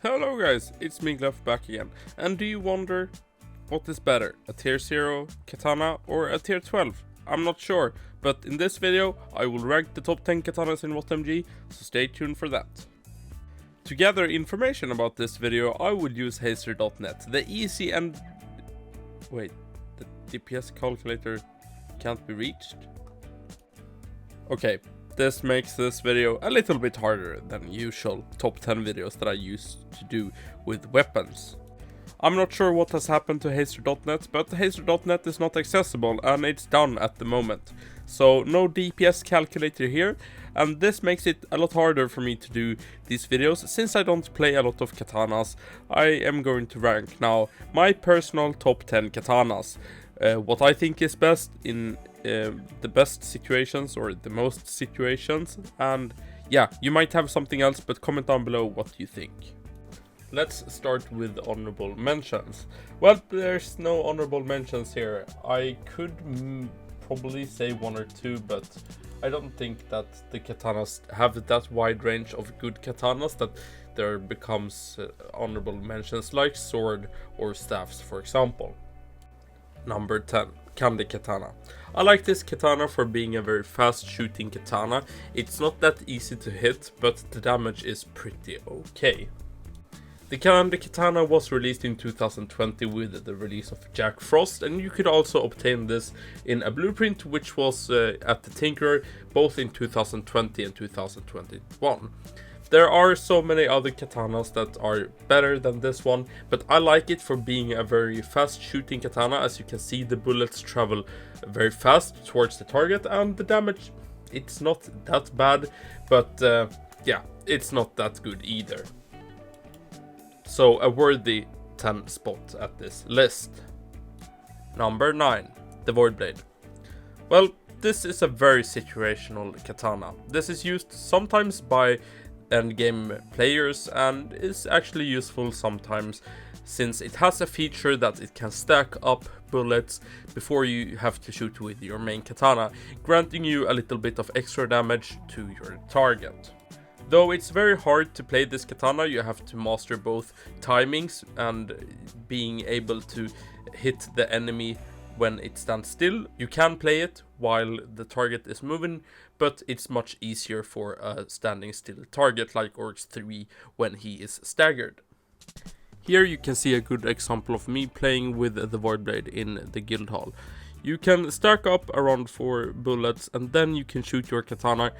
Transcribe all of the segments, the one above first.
Hello guys, it's me Gleff back again. And do you wonder what is better, a tier 0 katana or a tier 12? I'm not sure, but in this video I will rank the top 10 katanas in RotMG, so stay tuned for that. To gather information about this video I will use hazer.net, the easy and... wait, the DPS calculator can't be reached? Okay. This makes this video a little bit harder than usual top 10 videos that I used to do with weapons. I'm not sure what has happened to hazer.net, but hazer.net is not accessible and it's down at the moment. So no DPS calculator here, and this makes it a lot harder for me to do these videos. Since I don't play a lot of katanas, I am going to rank now my personal top 10 katanas. What I think is best in the best situations or the most situations, and yeah, you might have something else, but comment down below what you think. Let's start with honorable mentions. Well, there's no honorable mentions here. I could probably say one or two, but I don't think that the katanas have that wide range of good katanas that there becomes honorable mentions like sword or staffs, for example. Number 10. Candy Katana. I like this katana for being a very fast shooting katana. It's not that easy to hit, but the damage is pretty okay. The Candy Katana was released in 2020 with the release of Jack Frost, and you could also obtain this in a blueprint which was at the Tinkerer both in 2020 and 2021. There are so many other katanas that are better than this one, but I like it for being a very fast shooting katana. As you can see, the bullets travel very fast towards the target, and the damage, it's not that bad, but yeah, it's not that good either. So a worthy 10 spot at this list. Number 9, the Voidblade. Well, this is a very situational katana. This is used sometimes by endgame players and is actually useful sometimes, since it has a feature that it can stack up bullets before you have to shoot with your main katana, granting you a little bit of extra damage to your target. Though it's very hard to play this katana, you have to master both timings and being able to hit the enemy when it stands still. You can play it while the target is moving, but it's much easier for a standing still target like Oryx 3 when he is staggered. Here you can see a good example of me playing with the Voidblade in the guild hall. You can stack up around 4 bullets and then you can shoot your katana,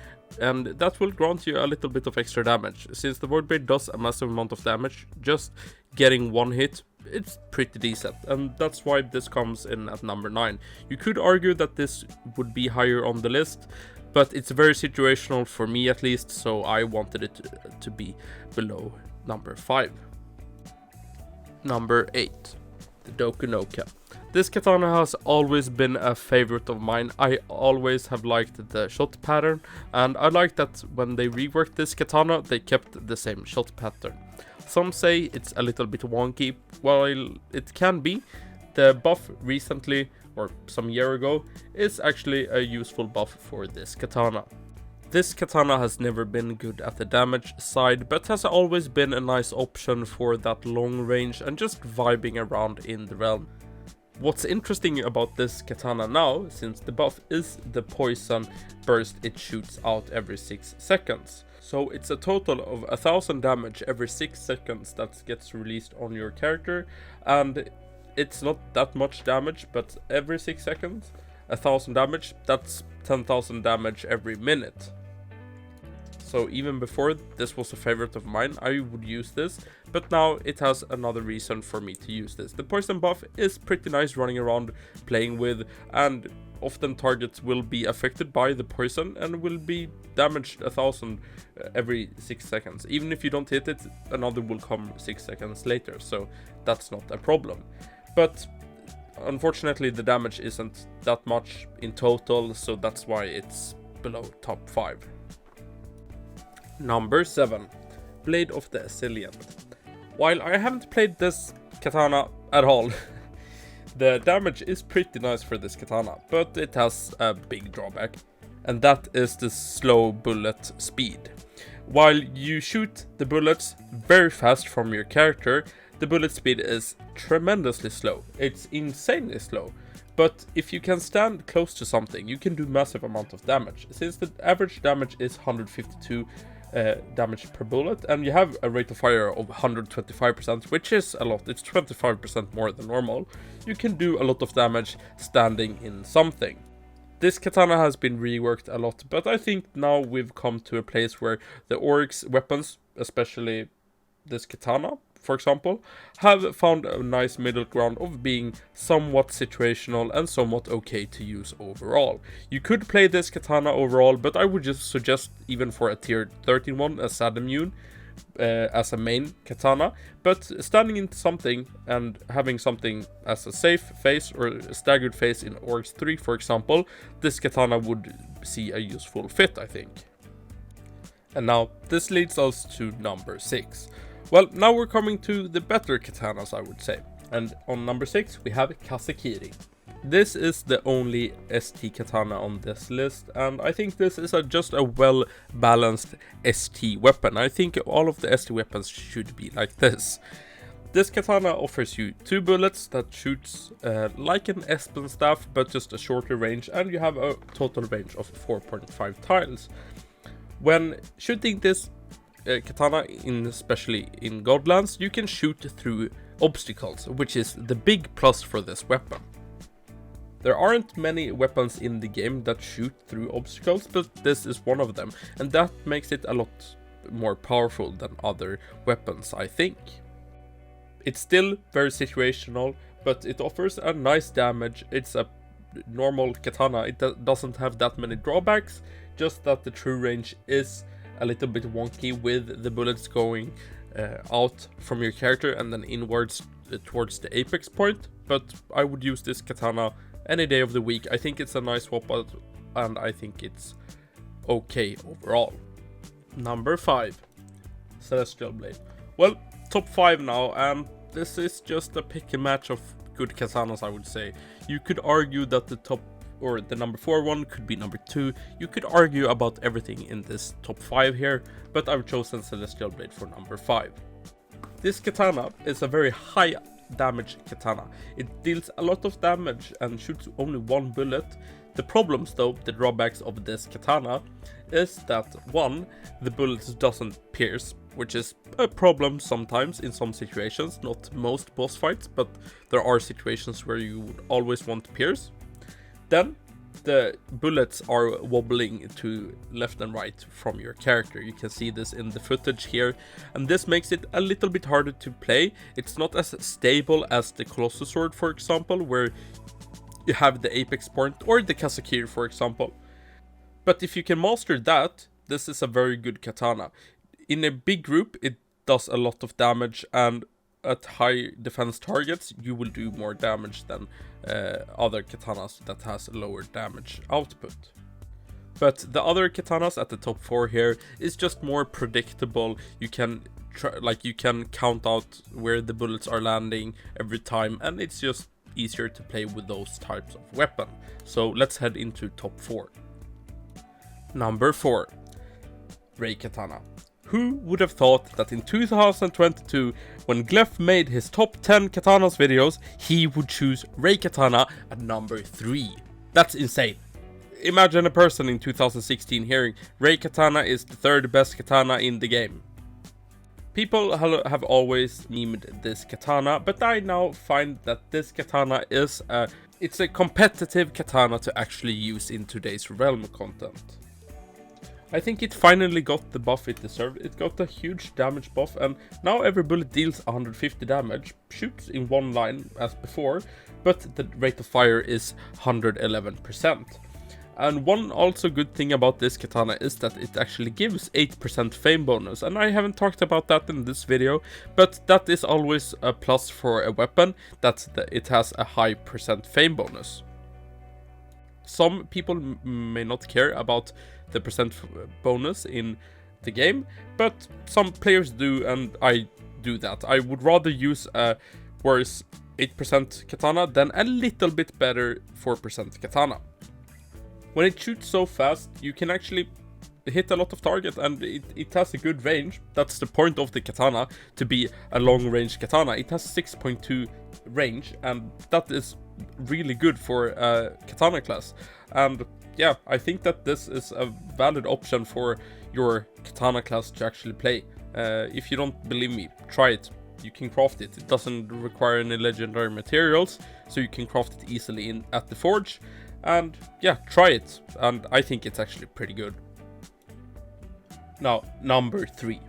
and that will grant you a little bit of extra damage. Since the Voidblade does a massive amount of damage, just getting one hit, it's pretty decent, and that's why this comes in at number 9. You could argue that this would be higher on the list, but it's very situational for me at least, so I wanted it to be below number 5. Number 8, the Doku No Ken. This katana has always been a favorite of mine. I always have liked the shot pattern, and I like that when they reworked this katana, they kept the same shot pattern. Some say it's a little bit wonky. While it can be, the buff recently, or some year ago, is actually a useful buff for this katana. This katana has never been good at the damage side, but has always been a nice option for that long range and just vibing around in the realm. What's interesting about this katana now, since the buff is the poison burst it shoots out every 6 seconds. So it's a total of 1000 damage every 6 seconds that gets released on your character, and it's not that much damage, but every 6 seconds, 1000 damage, that's 10,000 damage every minute. So even before this was a favorite of mine, I would use this, but now it has another reason for me to use this. The poison buff is pretty nice running around playing with, and often targets will be affected by the poison and will be damaged 1000 every 6 seconds. Even if you don't hit it, another will come 6 seconds later, so that's not a problem. But unfortunately the damage isn't that much in total, so that's why it's below top 5. Number 7, Blade of the Assailant. While I haven't played this katana at all, the damage is pretty nice for this katana, but it has a big drawback, and that is the slow bullet speed. While you shoot the bullets very fast from your character, the bullet speed is tremendously slow. It's insanely slow. But if you can stand close to something, you can do massive amount of damage. Since the average damage is 152 damage per bullet, and you have a rate of fire of 125%, which is a lot. It's 25% more than normal. You can do a lot of damage standing in something. This katana has been reworked a lot, but I think now we've come to a place where the Oryx weapons, especially this katana, for example, have found a nice middle ground of being somewhat situational and somewhat okay to use overall. You could play this katana overall, but I would just suggest, even for a tier 13 one, a sad immune as a main katana, but standing in something and having something as a safe phase or a staggered phase in Oryx 3, for example, this katana would see a useful fit, I think. And now, this leads us to number 6. Well, now we're coming to the better katanas, I would say. And on number 6, we have Kazekiri. This is the only ST katana on this list, and I think this is just a well-balanced ST weapon. I think all of the ST weapons should be like this. This katana offers you 2 bullets that shoots like an Espen staff, but just a shorter range, and you have a total range of 4.5 tiles. When shooting this katana, especially in Godlands, you can shoot through obstacles, which is the big plus for this weapon. There aren't many weapons in the game that shoot through obstacles, but this is one of them, and that makes it a lot more powerful than other weapons, I think. It's still very situational, but it offers a nice damage. It's a normal katana. It doesn't have that many drawbacks, just that the true range is a little bit wonky with the bullets going out from your character and then inwards towards the apex point. But I would use this katana any day of the week. I think it's a nice swap out, and I think it's okay overall. Number 5, Celestial Blade. Well, top 5 now, and this is just a pick and match of good katanas, I would say. You could argue that the top or the number 4 one could be number 2. You could argue about everything in this top 5 here, but I've chosen Celestial Blade for number 5. This katana is a very high damage katana. It deals a lot of damage and shoots only 1 bullet. The problems though, the drawbacks of this katana, is that 1, the bullet doesn't pierce, which is a problem sometimes in some situations, not most boss fights, but there are situations where you would always want to pierce. Then the bullets are wobbling to left and right from your character. You can see this in the footage here, and this makes it a little bit harder to play. It's not as stable as the Colossus Sword, for example, where you have the apex point, or the Kazekiri, for example. But if you can master that, this is a very good katana. In a big group, it does a lot of damage, and at high defense targets, you will do more damage than other katanas that has lower damage output. But the other katanas at the top 4 here is just more predictable. You can you can count out where the bullets are landing every time, and it's just easier to play with those types of weapon. So let's head into top 4. Number 4, Ray Katana. Who would have thought that in 2022, when Gleff made his top 10 katanas videos, he would choose Ray Katana at number 3? That's insane. Imagine a person in 2016 hearing Ray Katana is the 3rd best katana in the game. People have always memed this katana, but I now find that this katana is it's a competitive katana to actually use in today's Realm content. I think it finally got the buff it deserved. It got a huge damage buff, and now every bullet deals 150 damage, shoots in one line as before, but the rate of fire is 111%. And one also good thing about this katana is that it actually gives 8% fame bonus, and I haven't talked about that in this video, but that is always a plus for a weapon, that it has a high percent fame bonus. Some people may not care about the percent bonus in the game, but some players do, and I do that. I would rather use a worse 8% katana than a little bit better 4% katana. When it shoots so fast, you can actually hit a lot of target, and it has a good range. That's the point of the katana, to be a long range katana. It has 6.2 range, and that is really good for a katana class. And yeah, I think that this is a valid option for your katana class to actually play. If you don't believe me, try it. You can craft it. It doesn't require any legendary materials, so you can craft it easily at the forge. And yeah, try it. And I think it's actually pretty good. Now, number 3.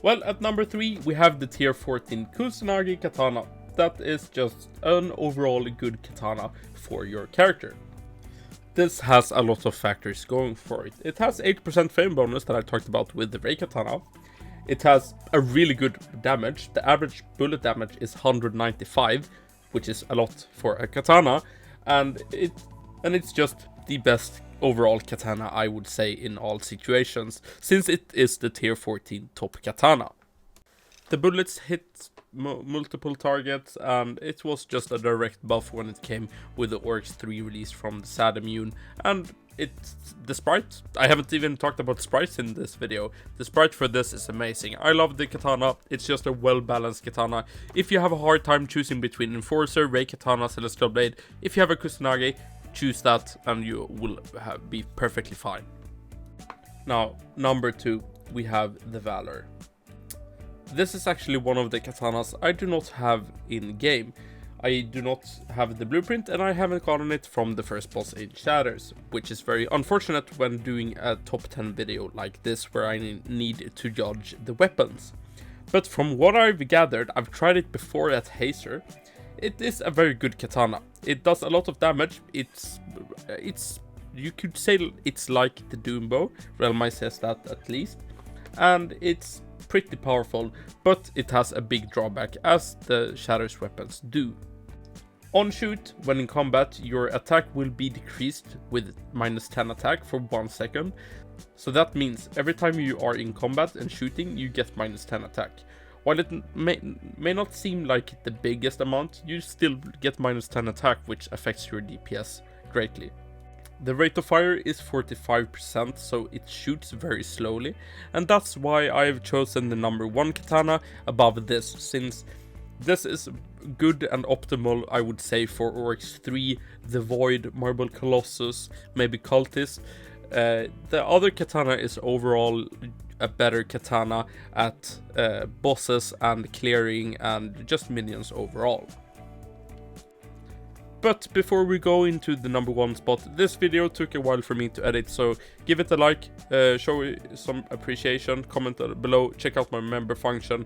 Well, at number 3, we have the tier 14 Kusanagi Katana. That is just an overall good katana for your character. This has a lot of factors going for it. It has 8% fame bonus that I talked about with the Ray Katana. It has a really good damage. The average bullet damage is 195, which is a lot for a katana, and it's just the best overall katana, I would say, in all situations, since it is the tier 14 top katana. The bullets hit multiple targets, and it was just a direct buff when it came with the Oryx 3 release from the Sad Immune. And the sprite, I haven't even talked about sprites in this video. The sprite for this is amazing. I love the katana. It's just a well-balanced katana. If you have a hard time choosing between Enforcer, Ray Katana, Celestial Blade, if you have a Kusanagi, choose that and you will be perfectly fine. Now, number 2, we have the Valor. This is actually one of the katanas I do not have in game. I do not have the blueprint, and I haven't gotten it from the first boss in Shatters, which is very unfortunate when doing a top 10 video like this, where I need to judge the weapons. But from what I've gathered, I've tried it before at Hazer. It is a very good katana. It does a lot of damage. It's you could say it's like the Doombow. Realmai says that at least, and it's pretty powerful, but it has a big drawback, as the Shatters weapons do. On shoot, when in combat, your attack will be decreased with -10 attack for 1 second. So that means every time you are in combat and shooting, you get -10 attack. While it may not seem like the biggest amount, you still get -10 attack, which affects your DPS greatly. The rate of fire is 45%, so it shoots very slowly, and that's why I've chosen the number 1 katana above this, since this is good and optimal, I would say, for Oryx 3, the Void, Marble Colossus, maybe Cultist. The other katana is overall a better katana at bosses and clearing and just minions overall. But before we go into the number 1 spot, this video took a while for me to edit, so give it a like, show some appreciation, comment below, check out my member function.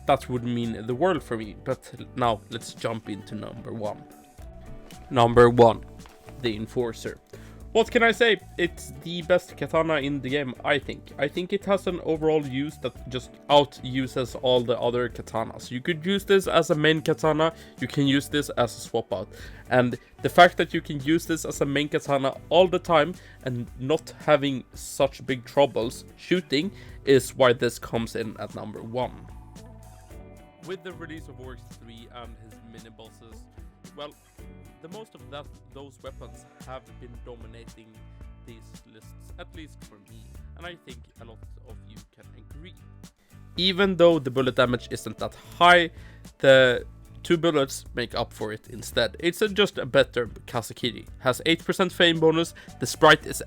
That would mean the world for me. But now let's jump into number 1. Number 1, the Enforcer. What can I say? It's the best katana in the game, I think. I think it has an overall use that just out-uses all the other katanas. You could use this as a main katana, you can use this as a swap out. And the fact that you can use this as a main katana all the time and not having such big troubles shooting is why this comes in at number 1. With the release of Oryx 3 and his mini-bosses, well, the most of those weapons have been dominating these lists, at least for me, and I think a lot of you can agree. Even though the bullet damage isn't that high, the 2 bullets make up for it instead. It's just a better Kasakiri. Has 8% fame bonus, the sprite is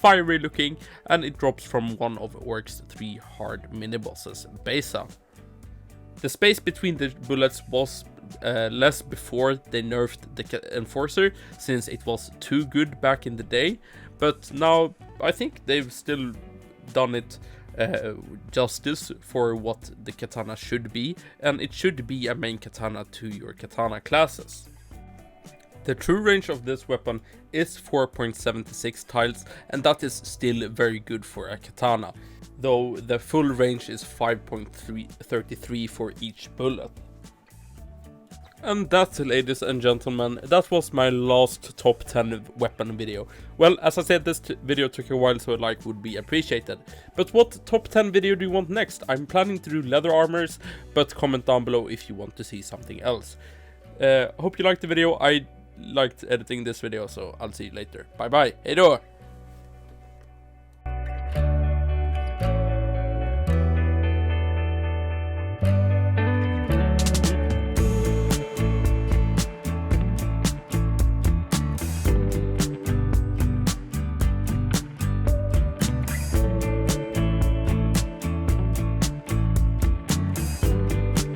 fiery looking, and it drops from one of Oryx 3 hard mini-bosses, Besa. The space between the bullets was less before they nerfed the Enforcer, since it was too good back in the day, but now I think they've still done it justice for what the katana should be, and it should be a main katana to your katana classes. The true range of this weapon is 4.76 tiles, and that is still very good for a katana, though the full range is 5.33 for each bullet. And that, ladies and gentlemen, that was my last top 10 weapon video. Well, as I said, this video took a while, so a like would be appreciated. But what top 10 video do you want next? I'm planning to do leather armors, but comment down below if you want to see something else. Hope you liked the video. I liked editing this video, so I'll see you later. Bye bye. Hejdå!